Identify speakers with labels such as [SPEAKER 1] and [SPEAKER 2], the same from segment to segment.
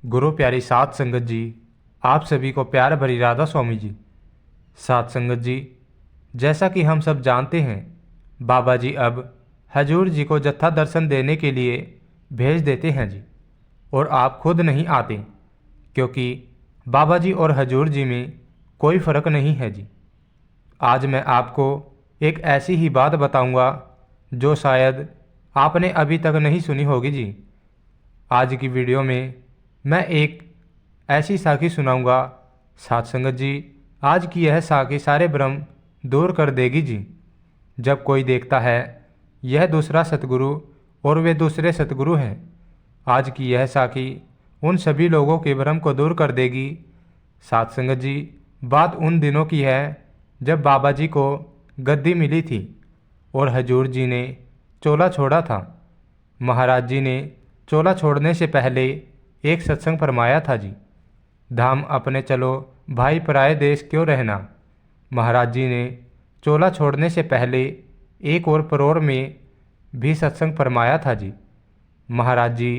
[SPEAKER 1] गुरु प्यारी साध संगत जी, आप सभी को प्यार भरी राधा स्वामी जी। साध संगत जी, जैसा कि हम सब जानते हैं, बाबा जी अब हजूर जी को जत्था दर्शन देने के लिए भेज देते हैं जी, और आप खुद नहीं आते, क्योंकि बाबा जी और हजूर जी में कोई फ़र्क नहीं है जी। आज मैं आपको एक ऐसी ही बात बताऊंगा जो शायद आपने अभी तक नहीं सुनी होगी जी। आज की वीडियो में मैं एक ऐसी साखी सुनाऊंगा साध संगत जी। आज की यह साखी सारे भ्रम दूर कर देगी जी। जब कोई देखता है यह दूसरा सतगुरु और वे दूसरे सतगुरु हैं, आज की यह साखी उन सभी लोगों के भ्रम को दूर कर देगी। साध संगत जी, बात उन दिनों की है जब बाबा जी को गद्दी मिली थी और हजूर जी ने चोला छोड़ा था। महाराज जी ने चोला छोड़ने से पहले एक सत्संग फरमाया था जी। धाम अपने चलो भाई पराए देश क्यों रहना। महाराज जी ने चोला छोड़ने से पहले एक और परोर में भी सत्संग फरमाया था जी। महाराज जी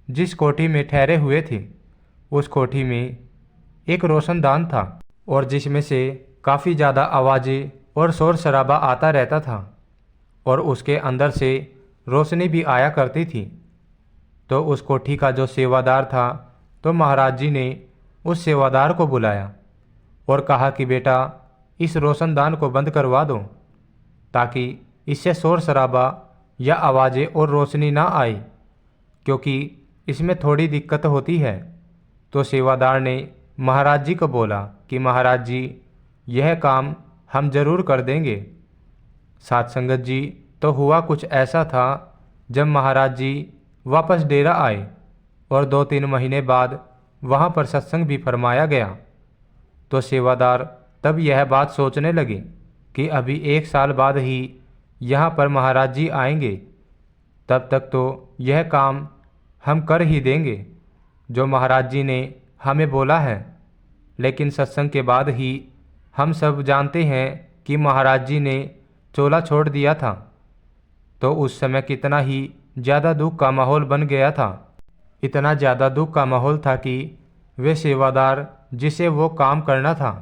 [SPEAKER 1] जिस कोठी में ठहरे हुए थे, उस कोठी में एक रोशनदान था और जिसमें से काफ़ी ज़्यादा आवाज़ें और शोर शराबा आता रहता था और उसके अंदर से रोशनी भी आया करती थी। तो उस कोठी का जो सेवादार था, तो महाराज जी ने उस सेवादार को बुलाया और कहा कि बेटा, इस रोशनदान को बंद करवा दो ताकि इससे शोर शराबा या आवाज़ें और रोशनी ना आए, क्योंकि इसमें थोड़ी दिक्कत होती है। तो सेवादार ने महाराज जी को बोला कि महाराज जी, यह काम हम जरूर कर देंगे। साध संगत जी, तो हुआ कुछ ऐसा था, जब महाराज जी वापस डेरा आए और 2-3 महीने बाद वहाँ पर सत्संग भी फरमाया गया, तो सेवादार तब यह बात सोचने लगे कि अभी 1 साल बाद ही यहाँ पर महाराज जी आएंगे, तब तक तो यह काम हम कर ही देंगे जो महाराज जी ने हमें बोला है। लेकिन सत्संग के बाद ही हम सब जानते हैं कि महाराज जी ने चोला छोड़ दिया था। तो उस समय कितना ही ज़्यादा दुख का माहौल बन गया था। इतना ज़्यादा दुख का माहौल था कि वे सेवादार जिसे वो काम करना था,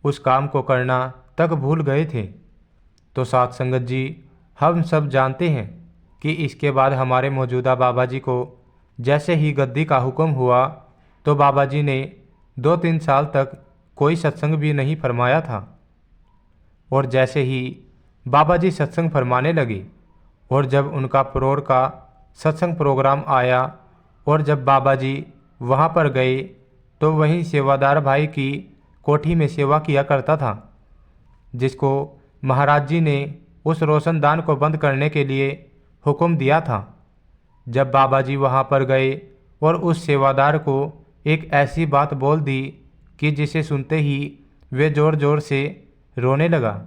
[SPEAKER 1] उस काम को करना तक भूल गए थे। तो साध संगत जी, हम सब जानते हैं कि इसके बाद हमारे मौजूदा बाबा जी को जैसे ही गद्दी का हुक्म हुआ, तो बाबा जी ने 2-3 साल तक कोई सत्संग भी नहीं फरमाया था। और जैसे ही बाबा जी सत्संग फरमाने लगे और जब उनका परोर का सत्संग प्रोग्राम आया और जब बाबा जी वहाँ पर गए, तो वहीं सेवादार भाई की कोठी में सेवा किया करता था, जिसको महाराज जी ने उस रोशनदान को बंद करने के लिए हुक्म दिया था। जब बाबा जी वहाँ पर गए और उस सेवादार को एक ऐसी बात बोल दी कि जिसे सुनते ही वे ज़ोर ज़ोर से रोने लगा।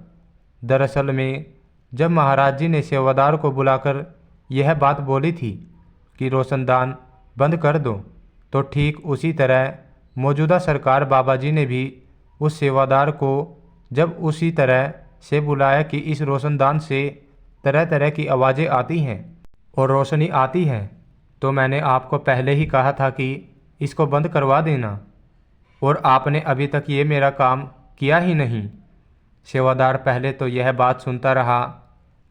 [SPEAKER 1] दरअसल में जब महाराज जी ने सेवादार को बुलाकर यह बात बोली थी कि रोशनदान बंद कर दो, तो ठीक उसी तरह मौजूदा सरकार बाबा जी ने भी उस सेवादार को जब उसी तरह से बुलाया कि इस रोशनदान से तरह तरह की आवाज़ें आती हैं और रोशनी आती है, तो मैंने आपको पहले ही कहा था कि इसको बंद करवा देना, और आपने अभी तक ये मेरा काम किया ही नहीं। सेवादार पहले तो यह बात सुनता रहा,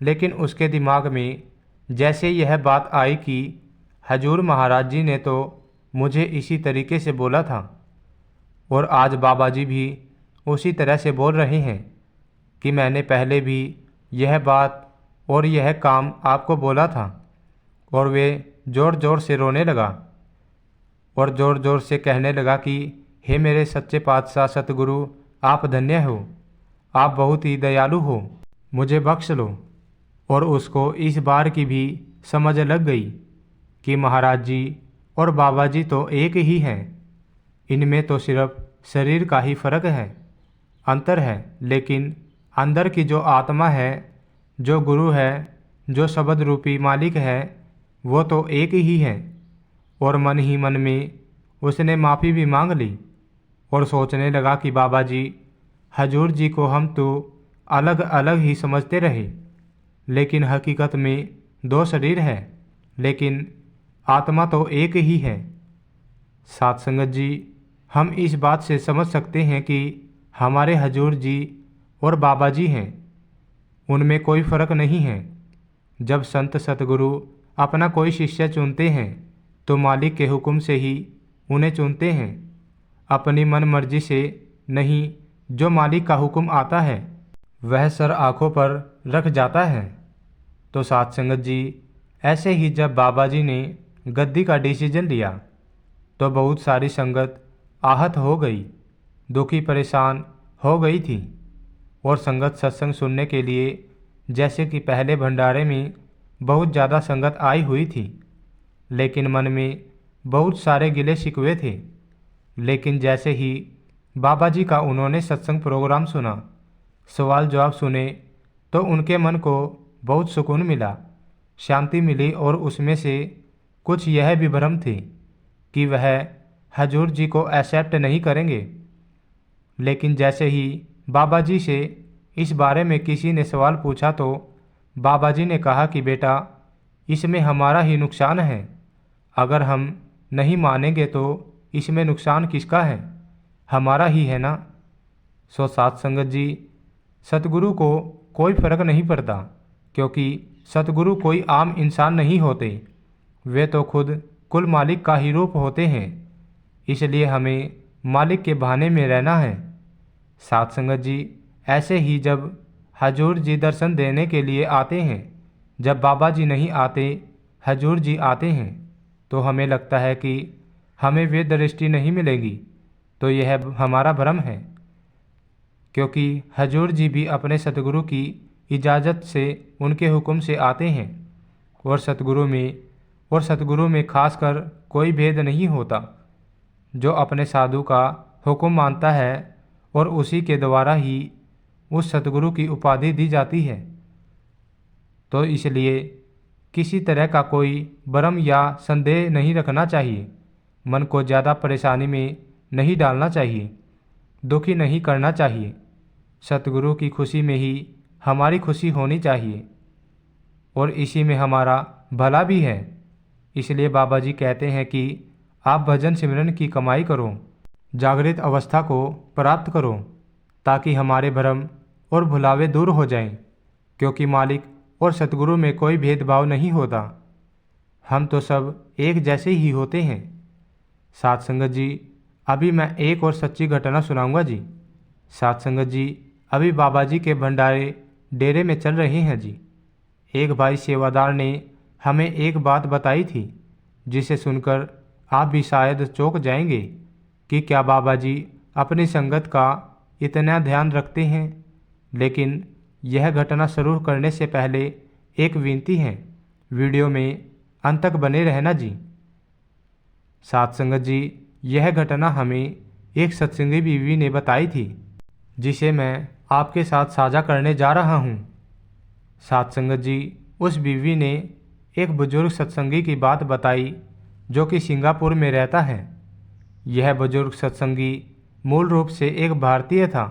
[SPEAKER 1] लेकिन उसके दिमाग में जैसे यह बात आई कि हजूर महाराज जी ने तो मुझे इसी तरीके से बोला था और आज बाबा जी भी उसी तरह से बोल रहे हैं कि मैंने पहले भी यह बात और यह काम आपको बोला था। और वे ज़ोर ज़ोर से रोने लगा और ज़ोर ज़ोर से कहने लगा कि हे मेरे सच्चे पातशाह सतगुरु, आप धन्य हो, आप बहुत ही दयालु हो, मुझे बख्श लो। और उसको इस बार की भी समझ लग गई कि महाराज जी और बाबा जी तो एक ही हैं, इनमें तो सिर्फ शरीर का ही फर्क है, अंतर है, लेकिन अंदर की जो आत्मा है, जो गुरु है, जो शब्द रूपी मालिक है, वो तो एक ही है। और मन ही मन में उसने माफ़ी भी मांग ली और सोचने लगा कि बाबा जी, हजूर जी को हम तो अलग अलग ही समझते रहे, लेकिन हकीकत में 2 शरीर है, लेकिन आत्मा तो एक ही है। साथ संगत जी, हम इस बात से समझ सकते हैं कि हमारे हजूर जी और बाबा जी हैं, उनमें कोई फ़र्क नहीं है। जब संत सतगुरु अपना कोई शिष्य चुनते हैं तो मालिक के हुक्म से ही उन्हें चुनते हैं, अपनी मन मर्जी से नहीं। जो मालिक का हुक्म आता है वह सर आँखों पर रख जाता है। तो साथ संगत जी, ऐसे ही जब बाबा जी ने गद्दी का डिसीजन लिया तो बहुत सारी संगत आहत हो गई, दुखी परेशान हो गई थी। और संगत सत्संग सुनने के लिए जैसे कि पहले भंडारे में बहुत ज़्यादा संगत आई हुई थी, लेकिन मन में बहुत सारे गिले शिकवे थे। लेकिन जैसे ही बाबा जी का उन्होंने सत्संग प्रोग्राम सुना, सवाल जवाब सुने, तो उनके मन को बहुत सुकून मिला, शांति मिली। और उसमें से कुछ यह भी भ्रम थे कि वह हजूर जी को एक्सेप्ट नहीं करेंगे। लेकिन जैसे ही बाबा जी से इस बारे में किसी ने सवाल पूछा तो बाबा जी ने कहा कि बेटा, इसमें हमारा ही नुकसान है, अगर हम नहीं मानेंगे तो इसमें नुकसान किसका है, हमारा ही है ना। सो साथ संगत जी, सतगुरु को कोई फ़र्क नहीं पड़ता, क्योंकि सतगुरु कोई आम इंसान नहीं होते, वे तो खुद कुल मालिक का ही रूप होते हैं। इसलिए हमें मालिक के बहाने में रहना है। साथ संगत जी, ऐसे ही जब हजूर जी दर्शन देने के लिए आते हैं, जब बाबा जी नहीं आते, हजूर जी आते हैं, तो हमें लगता है कि हमें वे दृष्टि नहीं मिलेगी। तो यह हमारा भ्रम है, क्योंकि हजूर जी भी अपने सतगुरु की इजाज़त से, उनके हुक्म से आते हैं। और सतगुरु में खासकर कोई भेद नहीं होता। जो अपने साधु का हुक्म मानता है और उसी के द्वारा ही उस सतगुरु की उपाधि दी जाती है। तो इसलिए किसी तरह का कोई भ्रम या संदेह नहीं रखना चाहिए, मन को ज़्यादा परेशानी में नहीं डालना चाहिए, दुखी नहीं करना चाहिए। सतगुरु की खुशी में ही हमारी खुशी होनी चाहिए और इसी में हमारा भला भी है। इसलिए बाबा जी कहते हैं कि आप भजन सिमरन की कमाई करो, जागृत अवस्था को प्राप्त करो, ताकि हमारे भ्रम और भुलावे दूर हो जाएं, क्योंकि मालिक और सतगुरु में कोई भेदभाव नहीं होता, हम तो सब एक जैसे ही होते हैं। साथ संगत जी, अभी मैं एक और सच्ची घटना सुनाऊंगा जी। साथ संगत जी, अभी बाबा जी के भंडारे डेरे में चल रहे हैं जी। एक भाई सेवादार ने हमें एक बात बताई थी, जिसे सुनकर आप भी शायद चौंक जाएंगे कि क्या बाबा जी अपनी संगत का इतना ध्यान रखते हैं। लेकिन यह घटना शुरू करने से पहले एक विनती है, वीडियो में अंत तक बने रहना जी। साथ संगत जी, यह घटना हमें एक सत्संगी बीवी ने बताई थी, जिसे मैं आपके साथ साझा करने जा रहा हूँ। साथ संगत जी, उस बीवी ने एक बुजुर्ग सत्संगी की बात बताई जो कि सिंगापुर में रहता है। यह बुजुर्ग सत्संगी मूल रूप से एक भारतीय था,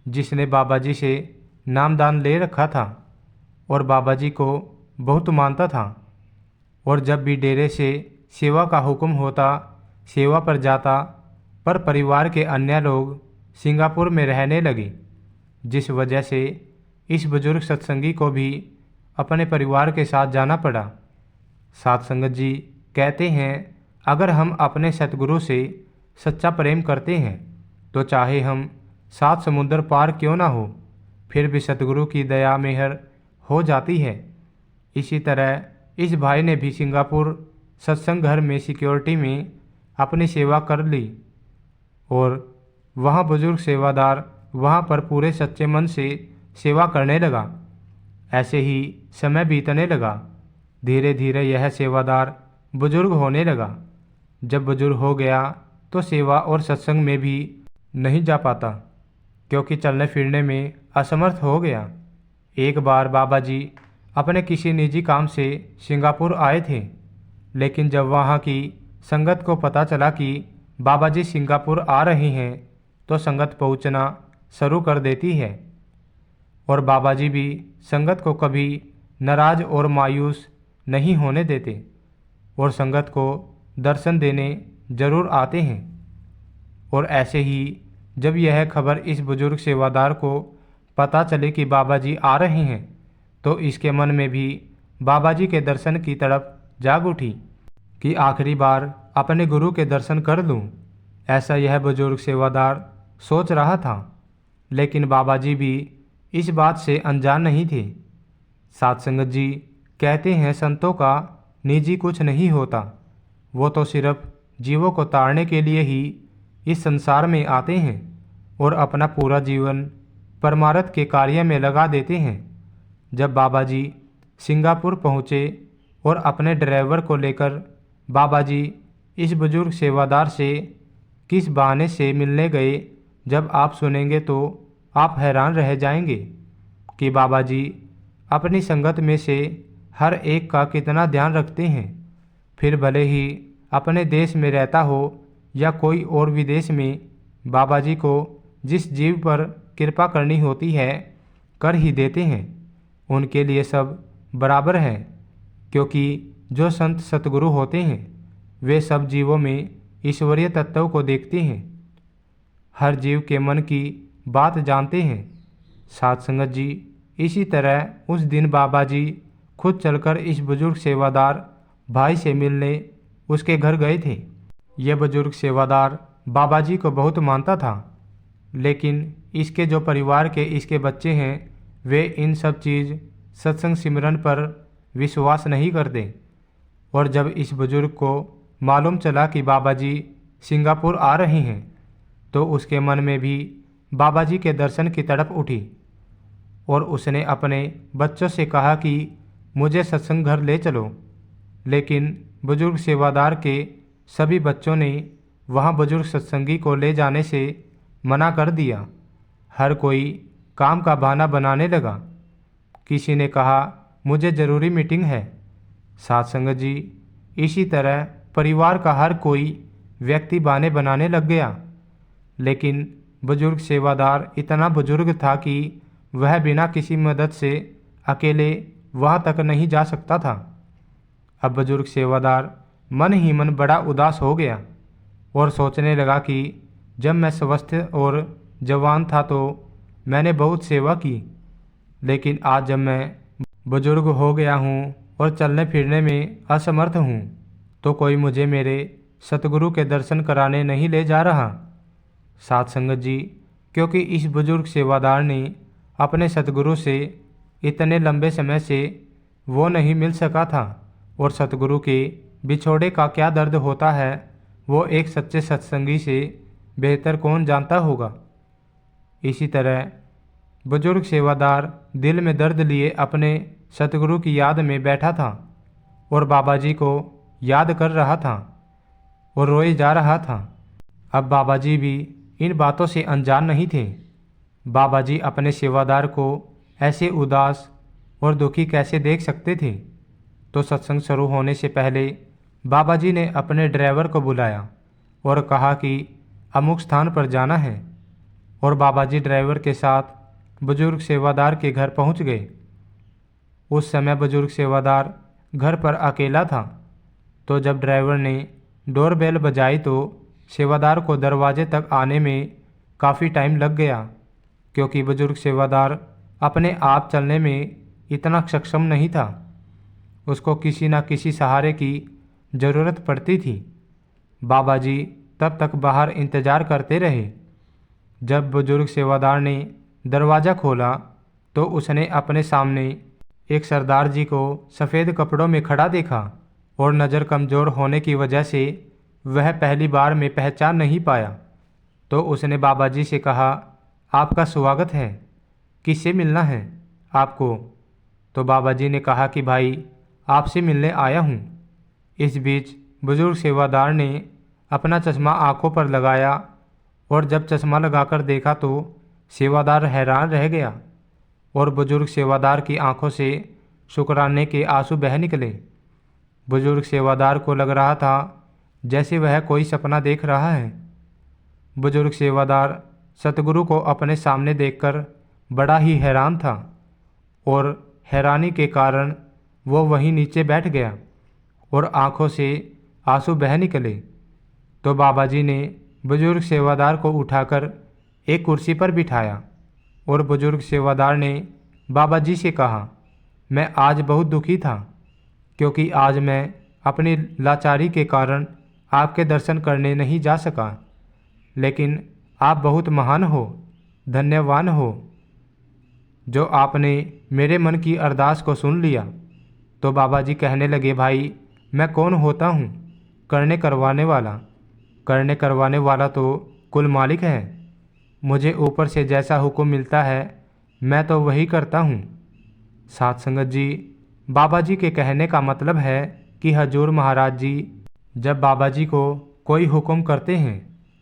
[SPEAKER 1] जिसने बाबा जी से नामदान ले रखा था और बाबा जी को बहुत मानता था। और जब भी डेरे से सेवा का हुक्म होता, सेवा पर जाता। पर परिवार के अन्य लोग सिंगापुर में रहने लगे, जिस वजह से इस बुजुर्ग सत्संगी को भी अपने परिवार के साथ जाना पड़ा। साथ संगत जी कहते हैं, अगर हम अपने सतगुरु से सच्चा प्रेम करते हैं तो चाहे हम 7 समुंदर पार क्यों ना हो, फिर भी सतगुरु की दया मेहर हो जाती है। इसी तरह इस भाई ने भी सिंगापुर सत्संग घर में सिक्योरिटी में अपनी सेवा कर ली और वहाँ बुजुर्ग सेवादार वहाँ पर पूरे सच्चे मन से सेवा करने लगा। ऐसे ही समय बीतने लगा। धीरे धीरे यह सेवादार बुजुर्ग होने लगा। जब बुजुर्ग हो गया तो सेवा और सत्संग में भी नहीं जा पाता, क्योंकि चलने फिरने में असमर्थ हो गया। एक बार बाबा जी अपने किसी निजी काम से सिंगापुर आए थे, लेकिन जब वहाँ की संगत को पता चला कि बाबा जी सिंगापुर आ रहे हैं तो संगत पहुँचना शुरू कर देती है और बाबा जी भी संगत को कभी नाराज और मायूस नहीं होने देते और संगत को दर्शन देने जरूर आते हैं। और ऐसे ही जब यह खबर इस बुजुर्ग सेवादार को पता चले कि बाबा जी आ रहे हैं, तो इसके मन में भी बाबा जी के दर्शन की तड़प जाग उठी कि आखिरी बार अपने गुरु के दर्शन कर लूं। ऐसा यह बुजुर्ग सेवादार सोच रहा था, लेकिन बाबा जी भी इस बात से अनजान नहीं थे। साध संगत जी कहते हैं, संतों का निजी कुछ नहीं होता, वो तो सिर्फ जीवों को तारने के लिए ही इस संसार में आते हैं और अपना पूरा जीवन परमार्थ के कार्य में लगा देते हैं। जब बाबा जी सिंगापुर पहुँचे और अपने ड्राइवर को लेकर बाबा जी इस बुजुर्ग सेवादार से किस बहाने से मिलने गए, जब आप सुनेंगे तो आप हैरान रह जाएंगे कि बाबा जी अपनी संगत में से हर एक का कितना ध्यान रखते हैं। फिर भले ही अपने देश में रहता हो या कोई और विदेश में, बाबा जी को जिस जीव पर कृपा करनी होती है कर ही देते हैं। उनके लिए सब बराबर हैं, क्योंकि जो संत सतगुरु होते हैं वे सब जीवों में ईश्वरीय तत्व को देखते हैं, हर जीव के मन की बात जानते हैं। साध संगत जी, इसी तरह उस दिन बाबा जी खुद चलकर इस बुजुर्ग सेवादार भाई से मिलने उसके घर गए थे। यह बुजुर्ग सेवादार बाबा जी को बहुत मानता था, लेकिन इसके जो परिवार के इसके बच्चे हैं वे इन सब चीज़ सत्संग सिमरन पर विश्वास नहीं करते। और जब इस बुजुर्ग को मालूम चला कि बाबा जी सिंगापुर आ रहे हैं, तो उसके मन में भी बाबा जी के दर्शन की तड़प उठी और उसने अपने बच्चों से कहा कि मुझे सत्संग घर ले चलो। लेकिन बुजुर्ग सेवादार के सभी बच्चों ने वहाँ बुजुर्ग सत्संगी को ले जाने से मना कर दिया। हर कोई काम का बहाना बनाने लगा। किसी ने कहा मुझे ज़रूरी मीटिंग है। साध संगत जी, इसी तरह परिवार का हर कोई व्यक्ति बहाने बनाने लग गया। लेकिन बुजुर्ग सेवादार इतना बुजुर्ग था कि वह बिना किसी मदद से अकेले वहाँ तक नहीं जा सकता था। अब बुजुर्ग सेवादार मन ही मन बड़ा उदास हो गया और सोचने लगा कि जब मैं स्वस्थ और जवान था तो मैंने बहुत सेवा की, लेकिन आज जब मैं बुजुर्ग हो गया हूँ और चलने फिरने में असमर्थ हूँ, तो कोई मुझे मेरे सतगुरु के दर्शन कराने नहीं ले जा रहा। साध संगत जी, क्योंकि इस बुजुर्ग सेवादार ने अपने सतगुरु से इतने लंबे समय से वो नहीं मिल सका था, और सतगुरु के बिछोड़े का क्या दर्द होता है वो एक सच्चे सत्संगी से बेहतर कौन जानता होगा। इसी तरह बुजुर्ग सेवादार दिल में दर्द लिए अपने सतगुरु की याद में बैठा था और बाबा जी को याद कर रहा था और रोए जा रहा था। अब बाबा जी भी इन बातों से अनजान नहीं थे। बाबा जी अपने सेवादार को ऐसे उदास और दुखी कैसे देख सकते थे। तो सत्संग शुरू होने से पहले बाबा जी ने अपने ड्राइवर को बुलाया और कहा कि अमुक स्थान पर जाना है, और बाबा जी ड्राइवर के साथ बुजुर्ग सेवादार के घर पहुंच गए। उस समय बुजुर्ग सेवादार घर पर अकेला था। तो जब ड्राइवर ने डोरबेल बजाई तो सेवादार को दरवाजे तक आने में काफ़ी टाइम लग गया, क्योंकि बुजुर्ग सेवादार अपने आप चलने में इतना सक्षम नहीं था। उसको किसी न किसी सहारे की ज़रूरत पड़ती थी। बाबा जी तब तक बाहर इंतज़ार करते रहे। जब बुजुर्ग सेवादार ने दरवाज़ा खोला तो उसने अपने सामने एक सरदार जी को सफ़ेद कपड़ों में खड़ा देखा, और नज़र कमज़ोर होने की वजह से वह पहली बार में पहचान नहीं पाया। तो उसने बाबा जी से कहा, आपका स्वागत है, किससे मिलना है आपको? तो बाबा जी ने कहा कि भाई आपसे मिलने आया हूँ। इस बीच बुजुर्ग सेवादार ने अपना चश्मा आंखों पर लगाया, और जब चश्मा लगाकर देखा तो सेवादार हैरान रह गया, और बुजुर्ग सेवादार की आंखों से शुक्राने के आंसू बह निकले। बुजुर्ग सेवादार को लग रहा था जैसे वह कोई सपना देख रहा है। बुजुर्ग सेवादार सतगुरु को अपने सामने देखकर बड़ा ही हैरान था, और हैरानी के कारण वो वहीं नीचे बैठ गया और आंखों से आंसू बह निकले। तो बाबा जी ने बुजुर्ग सेवादार को उठाकर एक कुर्सी पर बिठाया और बुजुर्ग सेवादार ने बाबा जी से कहा, मैं आज बहुत दुखी था क्योंकि आज मैं अपनी लाचारी के कारण आपके दर्शन करने नहीं जा सका, लेकिन आप बहुत महान हो, धन्यवान हो जो आपने मेरे मन की अरदास को सुन लिया। तो बाबा जी कहने लगे, भाई मैं कौन होता हूँ करने करवाने वाला तो कुल मालिक है। मुझे ऊपर से जैसा हुक्म मिलता है मैं तो वही करता हूँ। साध संगत जी, बाबा जी के कहने का मतलब है कि हजूर महाराज जी जब बाबा जी को कोई हुक्म करते हैं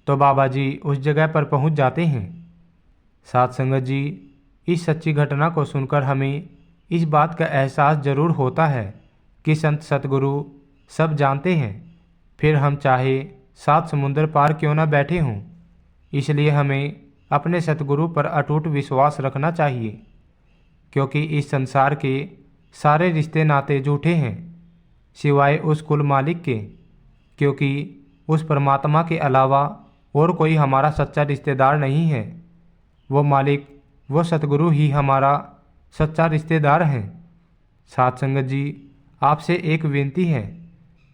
[SPEAKER 1] तो बाबा जी उस जगह पर पहुँच जाते हैं। साध संगत जी, इस सच्ची घटना को सुनकर हमें इस बात का एहसास जरूर होता है कि संत सतगुरु सब जानते हैं, फिर हम चाहे 7 समुंदर पार क्यों न बैठे हों। इसलिए हमें अपने सतगुरु पर अटूट विश्वास रखना चाहिए, क्योंकि इस संसार के सारे रिश्ते नाते झूठे हैं सिवाय उस कुल मालिक के, क्योंकि उस परमात्मा के अलावा और कोई हमारा सच्चा रिश्तेदार नहीं है। वो मालिक, वो सतगुरु ही हमारा सच्चा रिश्तेदार हैं। साध संगत जी, आपसे एक विनती है,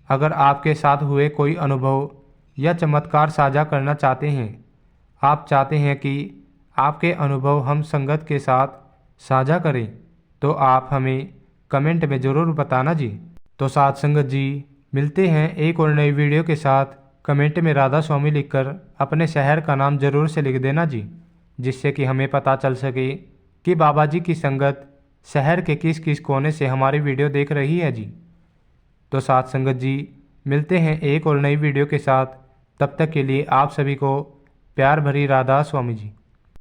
[SPEAKER 1] अगर आपके साथ हुए कोई अनुभव या चमत्कार साझा करना चाहते हैं, आप चाहते हैं कि आपके अनुभव हम संगत के साथ साझा करें, तो आप हमें कमेंट में ज़रूर बताना जी। तो साध संगत जी, मिलते हैं एक और नई वीडियो के साथ। कमेंट में राधा स्वामी लिखकर अपने शहर का नाम ज़रूर से लिख देना जी, जिससे कि हमें पता चल सके कि बाबा जी की संगत शहर के किस किस कोने से हमारी वीडियो देख रही है जी। तो साथ संगत जी, मिलते हैं एक और नई वीडियो के साथ। तब तक के लिए आप सभी को प्यार भरी राधा स्वामी जी।